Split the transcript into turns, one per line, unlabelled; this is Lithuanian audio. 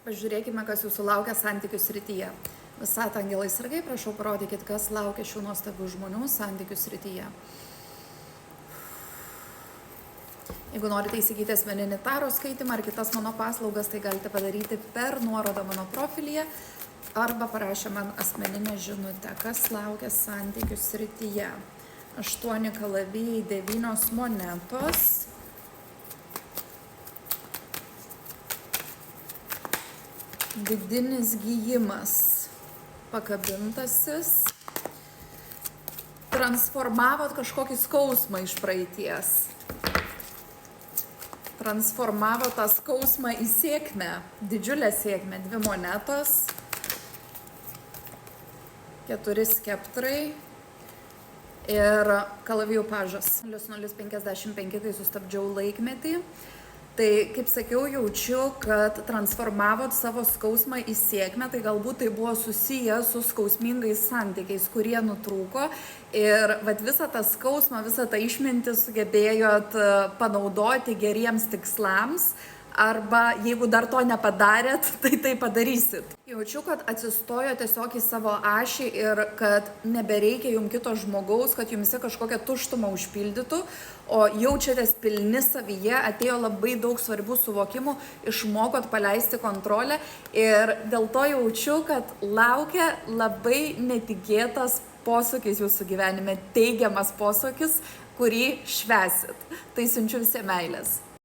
Pažiūrėkime, kas jūsų laukia santykių srityje. Visatą angelai sargai, prašau parodykit, kas laukia šių nuostabių žmonių santykių srityje. Jeigu norite įsigyti asmeninį taro skaitimą ar kitas mano paslaugas, tai galite padaryti per nuorodą mano profilyje arba parašę man asmeninę žinutę, kas laukia santykių srityje. 8 kalavijai, 9 monetos. Vidinis gijimas, pakabintasis. Transformavot kažkokį skausmą iš praeities. Transformavo tą skausmą į sėkmę, didžiulę sėkmę, 2 monetos, 4 skeptrai ir kalavijų pažas. 0,055, kai sustabdžiau laikmetį. Tai, kaip sakiau, jaučiu, kad transformavot savo skausmą į sėkmę, tai galbūt tai buvo susiję su skausmingais santykiais, kurie nutrūko ir visą tą skausmą, visą tą išmintį sugebėjot panaudoti geriems tikslams. Arba jeigu dar to nepadarėt, tai padarysit. Jaučiu, kad atsistojo tiesiog į savo ašį ir kad nebereikia jums kito žmogaus, kad jums kažkokią tuštumą užpildytų, o jaučiatės pilni savyje, atėjo labai daug svarbių suvokimų, išmokot paleisti kontrolę ir dėl to jaučiu, kad laukia labai netikėtas posūkis jūsų gyvenime, teigiamas posūkis, kurį švesit. Tai siunčiu visiems meilės.